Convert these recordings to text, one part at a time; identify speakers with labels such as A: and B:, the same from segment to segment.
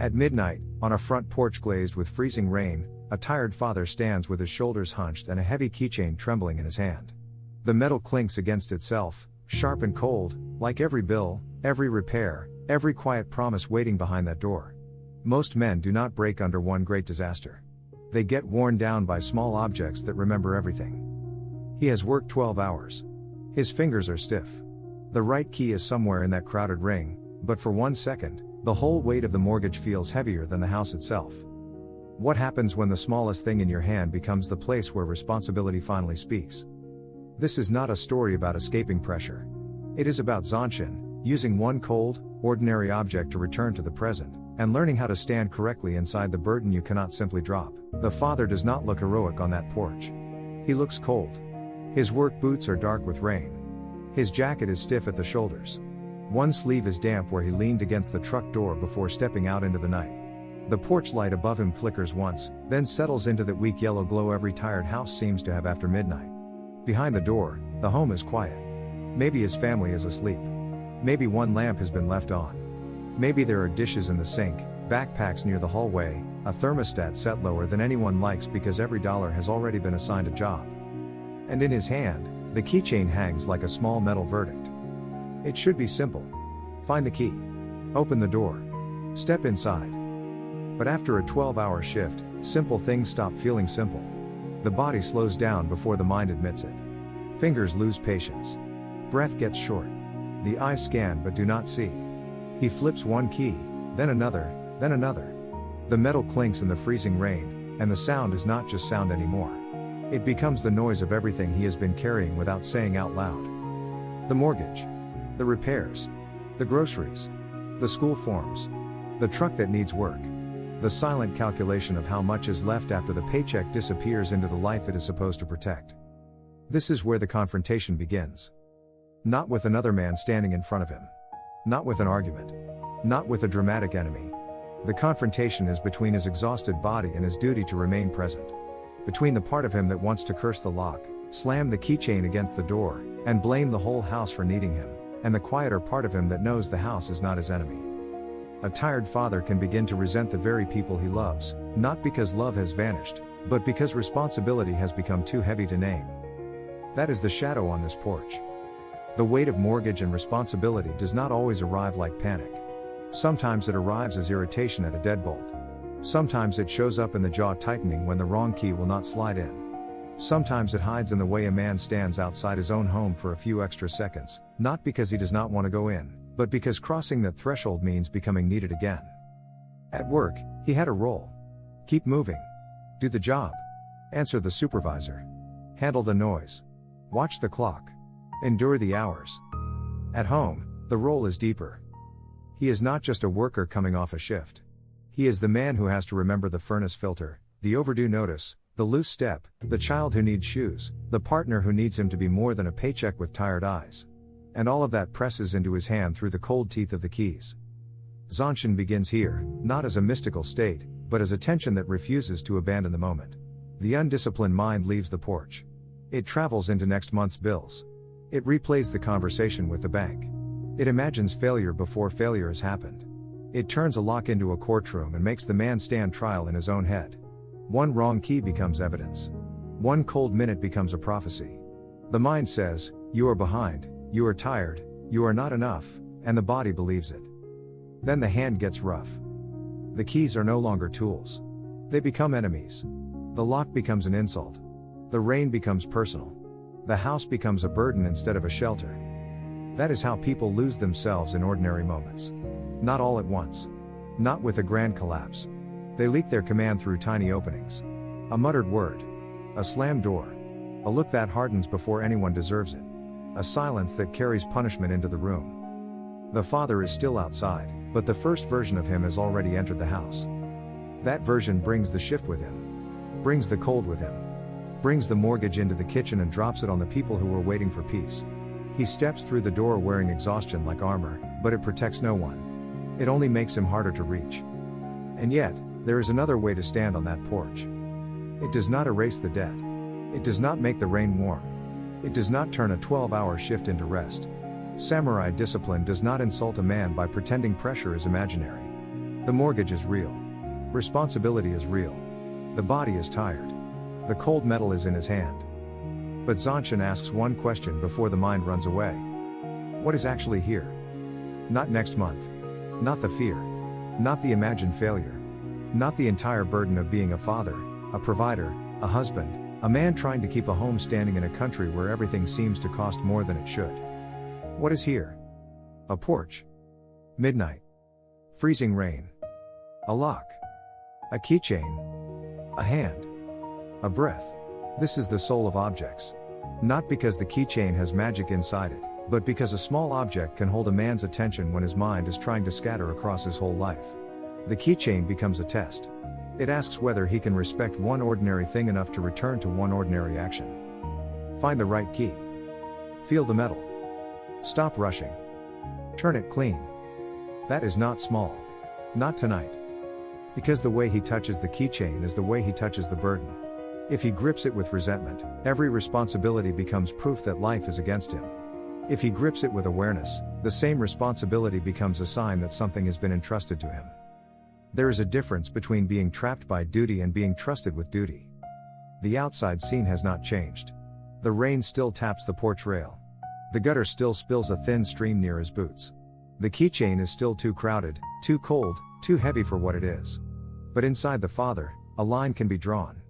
A: At midnight, on a front porch glazed with freezing rain, a tired father stands with his shoulders hunched and a heavy keychain trembling in his hand. The metal clinks against itself, sharp and cold, like every bill, every repair, every quiet promise waiting behind that door. Most men do not break under one great disaster. They get worn down by small objects that remember everything. He has worked 12 hours. His fingers are stiff. The right key is somewhere in that crowded ring, but for 1 second, the whole weight of the mortgage feels heavier than the house itself. What happens when the smallest thing in your hand becomes the place where responsibility finally speaks? This is not a story about escaping pressure. It is about Zanshin, using one cold, ordinary object to return to the present, and learning how to stand correctly inside the burden you cannot simply drop. The father does not look heroic on that porch. He looks cold. His work boots are dark with rain. His jacket is stiff at the shoulders. One sleeve is damp where he leaned against the truck door before stepping out into the night. The porch light above him flickers once, then settles into that weak yellow glow every tired house seems to have after midnight. Behind the door, the home is quiet. Maybe his family is asleep. Maybe one lamp has been left on. Maybe there are dishes in the sink, backpacks near the hallway, a thermostat set lower than anyone likes because every dollar has already been assigned a job. And in his hand, the keychain hangs like a small metal verdict. It should be simple. Find the key. Open the door. Step inside. But after a 12-hour shift, simple things stop feeling simple. The body slows down before the mind admits it. Fingers lose patience. Breath gets short. The eyes scan but do not see. He flips one key, then another, then another. The metal clinks in the freezing rain, and the sound is not just sound anymore. It becomes the noise of everything he has been carrying without saying out loud. The mortgage. The repairs. The groceries. The school forms. The truck that needs work. The silent calculation of how much is left after the paycheck disappears into the life it is supposed to protect. This is where the confrontation begins. Not with another man standing in front of him. Not with an argument. Not with a dramatic enemy. The confrontation is between his exhausted body and his duty to remain present. Between the part of him that wants to curse the lock, slam the keychain against the door, and blame the whole house for needing him, and the quieter part of him that knows the house is not his enemy. A tired father can begin to resent the very people he loves, not because love has vanished, but because responsibility has become too heavy to name. That is the shadow on this porch. The weight of mortgage and responsibility does not always arrive like panic. Sometimes it arrives as irritation at a deadbolt. Sometimes it shows up in the jaw tightening when the wrong key will not slide in. Sometimes it hides in the way a man stands outside his own home for a few extra seconds, not because he does not want to go in, but because crossing that threshold means becoming needed again. At work, he had a role. Keep moving. Do the job. Answer the supervisor. Handle the noise. Watch the clock. Endure the hours. At home, the role is deeper. He is not just a worker coming off a shift. He is the man who has to remember the furnace filter, the overdue notice, the loose step, the child who needs shoes, the partner who needs him to be more than a paycheck with tired eyes. And all of that presses into his hand through the cold teeth of the keys. Zanshin begins here, not as a mystical state, but as a tension that refuses to abandon the moment. The undisciplined mind leaves the porch. It travels into next month's bills. It replays the conversation with the bank. It imagines failure before failure has happened. It turns a lock into a courtroom and makes the man stand trial in his own head. One wrong key becomes evidence. One cold minute becomes a prophecy. The mind says, "You are behind, you are tired, you are not enough," and the body believes it. Then the hand gets rough. The keys are no longer tools. They become enemies. The lock becomes an insult. The rain becomes personal. The house becomes a burden instead of a shelter. That is how people lose themselves in ordinary moments. Not all at once. Not with a grand collapse. They leak their command through tiny openings. A muttered word. A slammed door. A look that hardens before anyone deserves it. A silence that carries punishment into the room. The father is still outside, but the first version of him has already entered the house. That version brings the shift with him. Brings the cold with him. Brings the mortgage into the kitchen and drops it on the people who were waiting for peace. He steps through the door wearing exhaustion like armor, but it protects no one. It only makes him harder to reach. And yet, there is another way to stand on that porch. It does not erase the debt. It does not make the rain warm. It does not turn a 12-hour shift into rest. Samurai discipline does not insult a man by pretending pressure is imaginary. The mortgage is real. Responsibility is real. The body is tired. The cold metal is in his hand. But Zanshin asks one question before the mind runs away. What is actually here? Not next month. Not the fear. Not the imagined failure. Not the entire burden of being a father, a provider, a husband, a man trying to keep a home standing in a country where everything seems to cost more than it should. What is here? A porch. Midnight. Freezing rain. A lock. A keychain. A hand. A breath. This is the soul of objects. Not because the keychain has magic inside it, but because a small object can hold a man's attention when his mind is trying to scatter across his whole life. The keychain becomes a test. It asks whether he can respect one ordinary thing enough to return to one ordinary action. Find the right key. Feel the metal. Stop rushing. Turn it clean. That is not small. Not tonight. Because the way he touches the keychain is the way he touches the burden. If he grips it with resentment, every responsibility becomes proof that life is against him. If he grips it with awareness, the same responsibility becomes a sign that something has been entrusted to him. There is a difference between being trapped by duty and being trusted with duty. The outside scene has not changed. The rain still taps the porch rail. The gutter still spills a thin stream near his boots. The keychain is still too crowded, too cold, too heavy for what it is. But inside the father, a line can be drawn.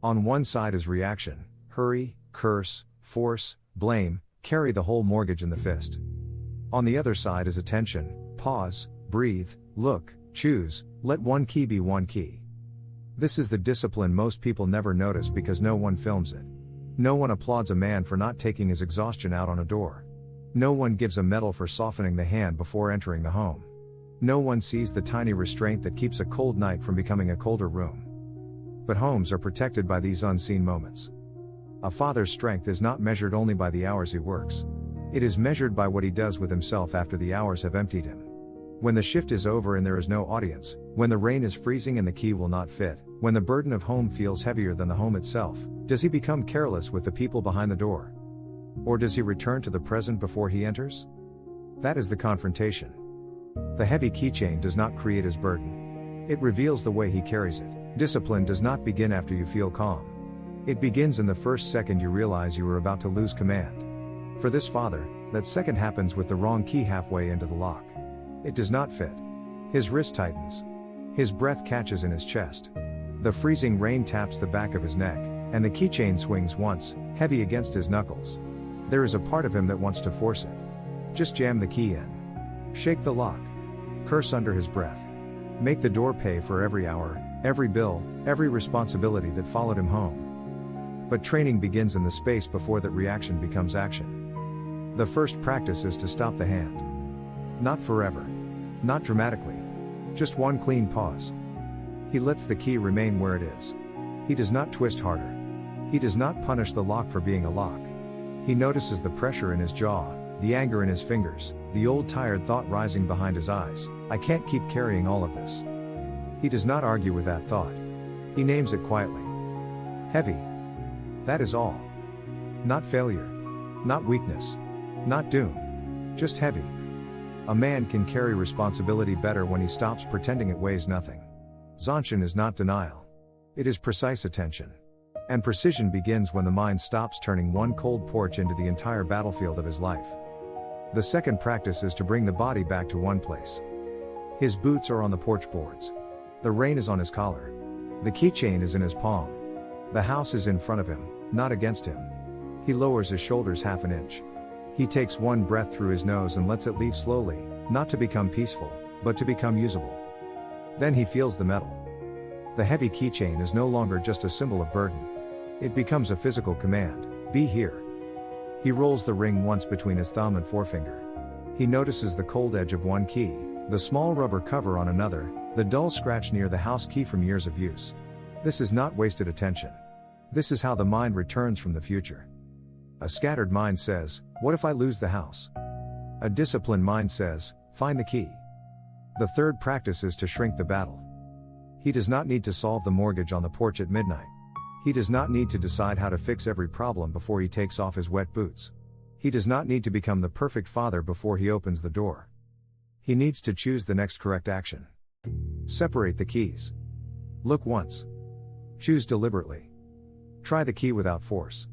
A: On one side is reaction, hurry, curse, force, blame, carry the whole mortgage in the fist. On the other side is attention, pause, breathe, look, choose, let one key be one key. This is the discipline most people never notice because no one films it. No one applauds a man for not taking his exhaustion out on a door. No one gives a medal for softening the hand before entering the home. No one sees the tiny restraint that keeps a cold night from becoming a colder room. But homes are protected by these unseen moments. A father's strength is not measured only by the hours he works. It is measured by what he does with himself after the hours have emptied him. When the shift is over and there is no audience, when the rain is freezing and the key will not fit, when the burden of home feels heavier than the home itself, does he become careless with the people behind the door? Or does he return to the present before he enters? That is the confrontation. The heavy keychain does not create his burden. It reveals the way he carries it. Discipline does not begin after you feel calm. It begins in the first second you realize you are about to lose command. For this father, that second happens with the wrong key halfway into the lock. It does not fit. His wrist tightens. His breath catches in his chest. The freezing rain taps the back of his neck, and the keychain swings once, heavy against his knuckles. There is a part of him that wants to force it. Just jam the key in. Shake the lock. Curse under his breath. Make the door pay for every hour, every bill, every responsibility that followed him home. But training begins in the space before that reaction becomes action. The first practice is to stop the hand. Not forever. Not dramatically. Just one clean pause. He lets the key remain where it is. He does not twist harder. He does not punish the lock for being a lock. He notices the pressure in his jaw, the anger in his fingers, the old tired thought rising behind his eyes. I can't keep carrying all of this. He does not argue with that thought. He names it quietly. Heavy. That is all. Not failure. Not weakness. Not doom. Just heavy. A man can carry responsibility better when he stops pretending it weighs nothing. Zanshin is not denial. It is precise attention. And precision begins when the mind stops turning one cold porch into the entire battlefield of his life. The second practice is to bring the body back to one place. His boots are on the porch boards. The rain is on his collar. The keychain is in his palm. The house is in front of him, not against him. He lowers his shoulders half an inch. He takes one breath through his nose and lets it leave slowly, not to become peaceful, but to become usable. Then he feels the metal. The heavy keychain is no longer just a symbol of burden. It becomes a physical command. Be here. He rolls the ring once between his thumb and forefinger. He notices the cold edge of one key, the small rubber cover on another, the dull scratch near the house key from years of use. This is not wasted attention. This is how the mind returns from the future. A scattered mind says, what if I lose the house? A disciplined mind says, find the key. The third practice is to shrink the battle. He does not need to solve the mortgage on the porch at midnight. He does not need to decide how to fix every problem before he takes off his wet boots. He does not need to become the perfect father before he opens the door. He needs to choose the next correct action. Separate the keys. Look once. Choose deliberately. Try the key without force.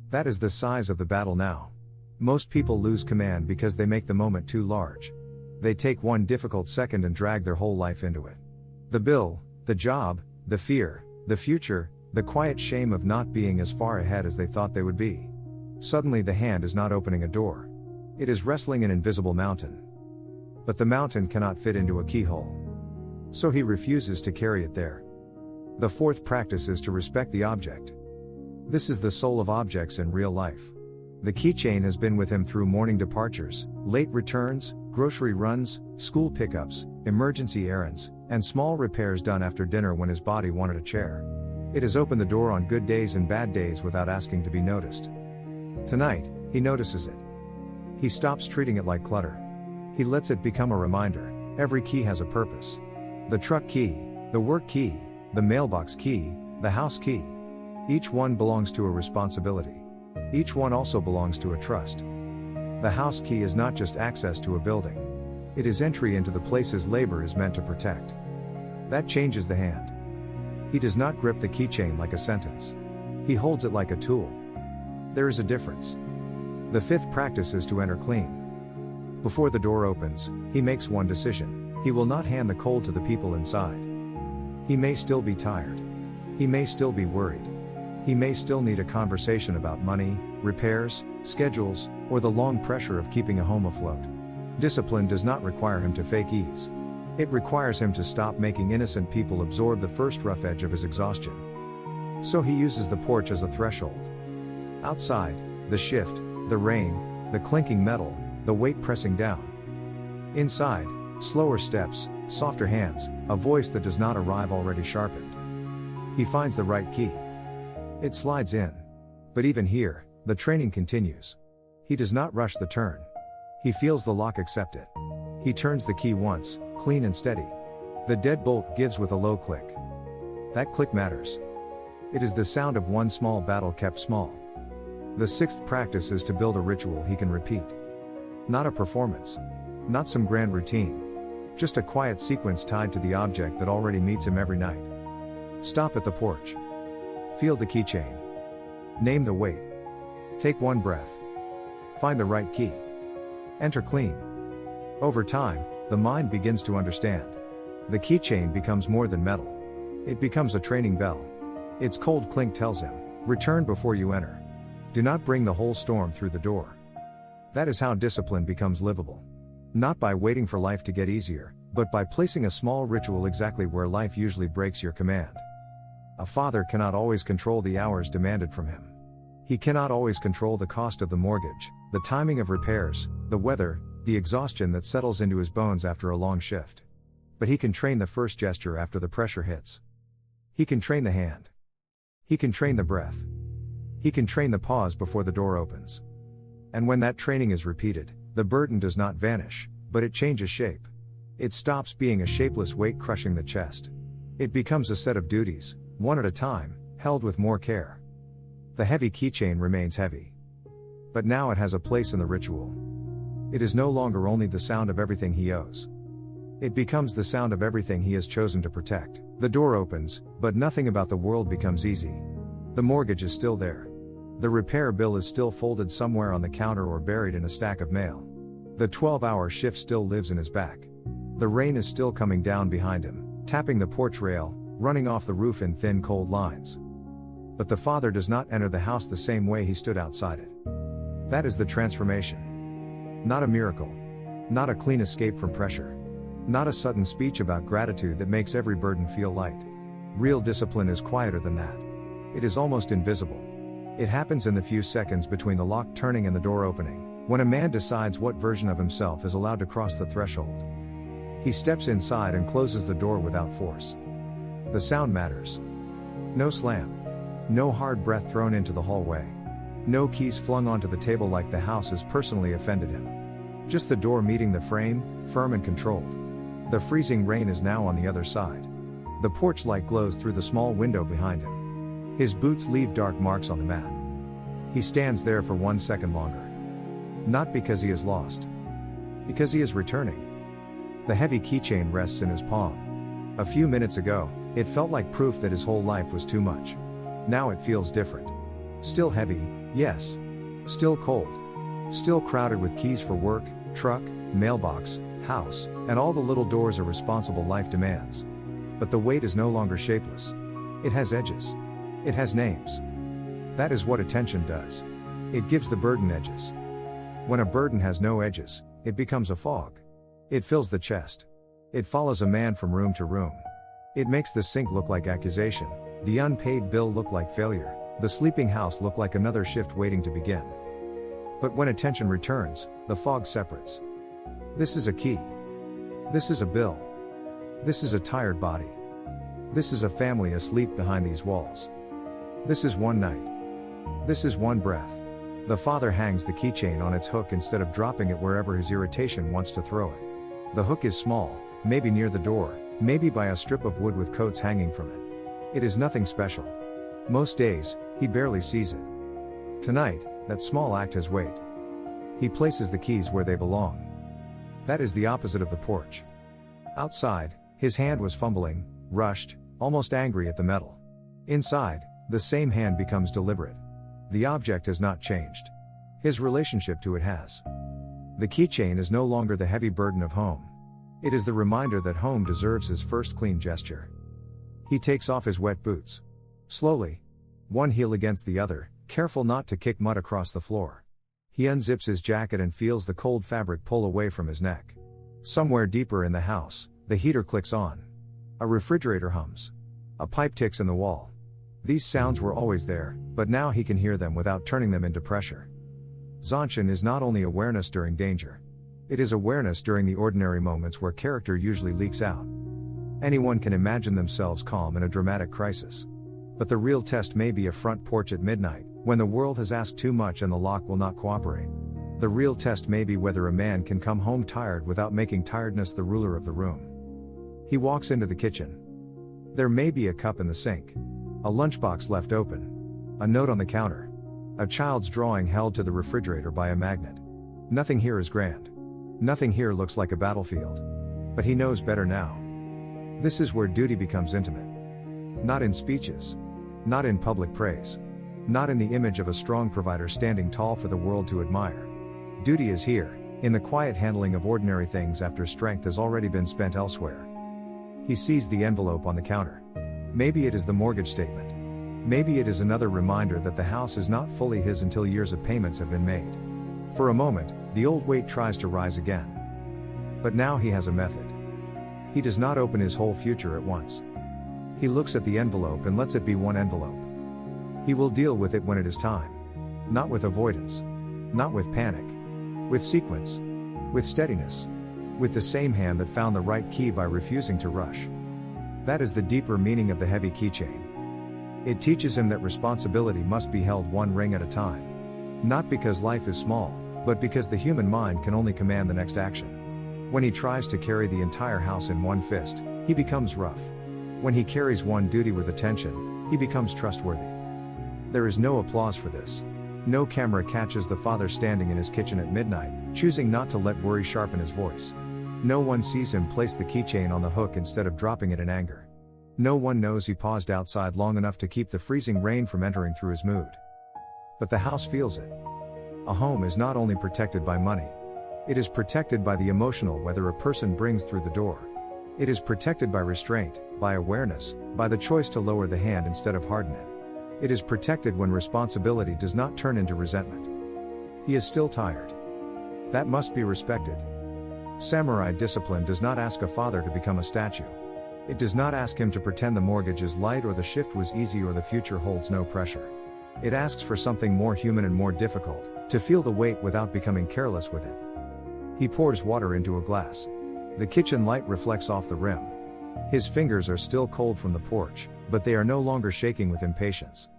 A: That is the size of the battle now. Most people lose command because they make the moment too large. They take one difficult second and drag their whole life into it. The bill, the job, the fear, the future, the quiet shame of not being as far ahead as they thought they would be. Suddenly the hand is not opening a door. It is wrestling an invisible mountain. But the mountain cannot fit into a keyhole. So he refuses to carry it there. The fourth practice is to respect the object. This is the soul of objects in real life. The keychain has been with him through morning departures, late returns, grocery runs, school pickups, emergency errands, and small repairs done after dinner when his body wanted a chair. It has opened the door on good days and bad days without asking to be noticed. Tonight, he notices it. He stops treating it like clutter. He lets it become a reminder. Every key has a purpose. The truck key, the work key, the mailbox key, the house key. Each one belongs to a responsibility. Each one also belongs to a trust. The house key is not just access to a building. It is entry into the places labor is meant to protect. That changes the hand. He does not grip the keychain like a sentence. He holds it like a tool. There is a difference. The fifth practice is to enter clean. Before the door opens, he makes one decision. He will not hand the cold to the people inside. He may still be tired. He may still be worried. He may still need a conversation about money, repairs, schedules, or the long pressure of keeping a home afloat. Discipline does not require him to fake ease. It requires him to stop making innocent people absorb the first rough edge of his exhaustion. So he uses the porch as a threshold. Outside, the shift, the rain, the clinking metal, the weight pressing down. Inside, slower steps, softer hands, a voice that does not arrive already sharpened. He finds the right key. It slides in. But even here, the training continues. He does not rush the turn. He feels the lock accept it. He turns the key once, clean and steady. The deadbolt gives with a low click. That click matters. It is the sound of one small battle kept small. The sixth practice is to build a ritual he can repeat. Not a performance. Not some grand routine. Just a quiet sequence tied to the object that already meets him every night. Stop at the porch. Feel the keychain. Name the weight. Take one breath. Find the right key. Enter clean. Over time, the mind begins to understand. The keychain becomes more than metal. It becomes a training bell. Its cold clink tells him, return before you enter. Do not bring the whole storm through the door. That is how discipline becomes livable. Not by waiting for life to get easier, but by placing a small ritual exactly where life usually breaks your command. A father cannot always control the hours demanded from him. He cannot always control the cost of the mortgage, the timing of repairs, the weather, the exhaustion that settles into his bones after a long shift. But he can train the first gesture after the pressure hits. He can train the hand. He can train the breath. He can train the pause before the door opens. And when that training is repeated, the burden does not vanish, but it changes shape. It stops being a shapeless weight crushing the chest. It becomes a set of duties, one at a time, held with more care. The heavy keychain remains heavy. But now it has a place in the ritual. It is no longer only the sound of everything he owes. It becomes the sound of everything he has chosen to protect. The door opens, but nothing about the world becomes easy. The mortgage is still there. The repair bill is still folded somewhere on the counter or buried in a stack of mail. The 12-hour shift still lives in his back. The rain is still coming down behind him, tapping the porch rail, running off the roof in thin cold lines. But the father does not enter the house the same way he stood outside it. That is the transformation. Not a miracle. Not a clean escape from pressure. Not a sudden speech about gratitude that makes every burden feel light. Real discipline is quieter than that. It is almost invisible. It happens in the few seconds between the lock turning and the door opening, when a man decides what version of himself is allowed to cross the threshold. He steps inside and closes the door without force. The sound matters. No slam. No hard breath thrown into the hallway. No keys flung onto the table like the house has personally offended him. Just the door meeting the frame, firm and controlled. The freezing rain is now on the other side. The porch light glows through the small window behind him. His boots leave dark marks on the mat. He stands there for 1 second longer. Not because he is lost. Because he is returning. The heavy keychain rests in his palm. A few minutes ago, it felt like proof that his whole life was too much. Now it feels different. Still heavy, yes. Still cold. Still crowded with keys for work, truck, mailbox, house, and all the little doors a responsible life demands. But the weight is no longer shapeless. It has edges. It has names. That is what attention does. It gives the burden edges. When a burden has no edges, it becomes a fog. It fills the chest. It follows a man from room to room. It makes the sink look like accusation, the unpaid bill look like failure, the sleeping house look like another shift waiting to begin. But when attention returns, the fog separates. This is a key. This is a bill. This is a tired body. This is a family asleep behind these walls. This is one night. This is one breath. The father hangs the keychain on its hook instead of dropping it wherever his irritation wants to throw it. The hook is small, maybe near the door, maybe by a strip of wood with coats hanging from it. It is nothing special. Most days, he barely sees it. Tonight, that small act has weight. He places the keys where they belong. That is the opposite of the porch. Outside, his hand was fumbling, rushed, almost angry at the metal. Inside, the same hand becomes deliberate. The object has not changed. His relationship to it has. The keychain is no longer the heavy burden of home. It is the reminder that home deserves his first clean gesture. He takes off his wet boots. Slowly. One heel against the other, careful not to kick mud across the floor. He unzips his jacket and feels the cold fabric pull away from his neck. Somewhere deeper in the house, the heater clicks on. A refrigerator hums. A pipe ticks in the wall. These sounds were always there, but now he can hear them without turning them into pressure. Zanshin is not only awareness during danger. It is awareness during the ordinary moments where character usually leaks out. Anyone can imagine themselves calm in a dramatic crisis. But the real test may be a front porch at midnight, when the world has asked too much and the lock will not cooperate. The real test may be whether a man can come home tired without making tiredness the ruler of the room. He walks into the kitchen. There may be a cup in the sink. A lunchbox left open. A note on the counter. A child's drawing held to the refrigerator by a magnet. Nothing here is grand. Nothing here looks like a battlefield. But he knows better now. This is where duty becomes intimate. Not in speeches. Not in public praise. Not in the image of a strong provider standing tall for the world to admire. Duty is here, in the quiet handling of ordinary things after strength has already been spent elsewhere. He sees the envelope on the counter. Maybe it is the mortgage statement. Maybe it is another reminder that the house is not fully his until years of payments have been made. For a moment, the old weight tries to rise again. But now he has a method. He does not open his whole future at once. He looks at the envelope and lets it be one envelope. He will deal with it when it is time. Not with avoidance. Not with panic. With sequence. With steadiness. With the same hand that found the right key by refusing to rush. That is the deeper meaning of the heavy keychain. It teaches him that responsibility must be held one ring at a time. Not because life is small, but because the human mind can only command the next action. When he tries to carry the entire house in one fist, he becomes rough. When he carries one duty with attention, he becomes trustworthy. There is no applause for this. No camera catches the father standing in his kitchen at midnight, choosing not to let worry sharpen his voice. No one sees him place the keychain on the hook instead of dropping it in anger. No one knows he paused outside long enough to keep the freezing rain from entering through his mood. But the house feels it. A home is not only protected by money. It is protected by the emotional weather a person brings through the door. It is protected by restraint, by awareness, by the choice to lower the hand instead of harden it. It is protected when responsibility does not turn into resentment. He is still tired. That must be respected. Samurai discipline does not ask a father to become a statue. It does not ask him to pretend the mortgage is light or the shift was easy or the future holds no pressure. It asks for something more human and more difficult, to feel the weight without becoming careless with it. He pours water into a glass. The kitchen light reflects off the rim. His fingers are still cold from the porch, but they are no longer shaking with impatience.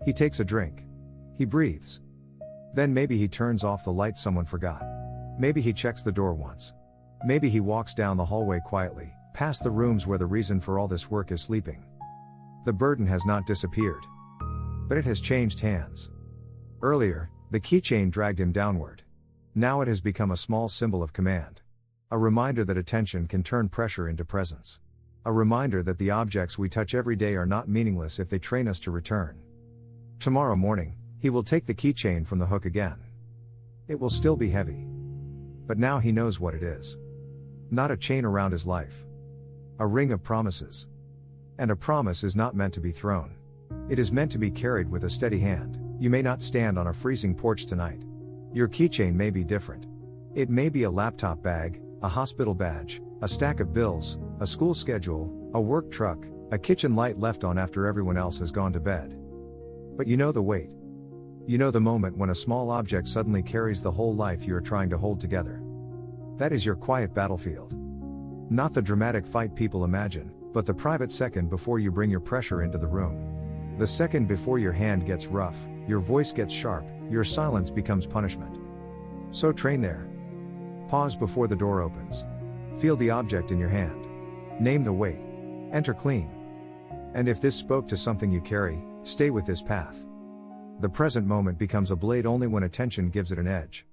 A: He takes a drink. He breathes. Then maybe he turns off the light someone forgot. Maybe he checks the door once. Maybe he walks down the hallway quietly, past the rooms where the reason for all this work is sleeping. The burden has not disappeared. But it has changed hands. Earlier, the keychain dragged him downward. Now it has become a small symbol of command. A reminder that attention can turn pressure into presence. A reminder that the objects we touch every day are not meaningless if they train us to return. Tomorrow morning, he will take the keychain from the hook again. It will still be heavy. But now he knows what it is. Not a chain around his life. A ring of promises. And a promise is not meant to be thrown. It is meant to be carried with a steady hand. You may not stand on a freezing porch tonight. Your keychain may be different. It may be a laptop bag, a hospital badge, a stack of bills, a school schedule, a work truck, a kitchen light left on after everyone else has gone to bed. But you know the weight. You know the moment when a small object suddenly carries the whole life you are trying to hold together. That is your quiet battlefield. Not the dramatic fight people imagine, but the private second before you bring your pressure into the room. The second before your hand gets rough, your voice gets sharp, your silence becomes punishment. So train there. Pause before the door opens. Feel the object in your hand. Name the weight. Enter clean. And if this spoke to something you carry, stay with this path. The present moment becomes a blade only when attention gives it an edge.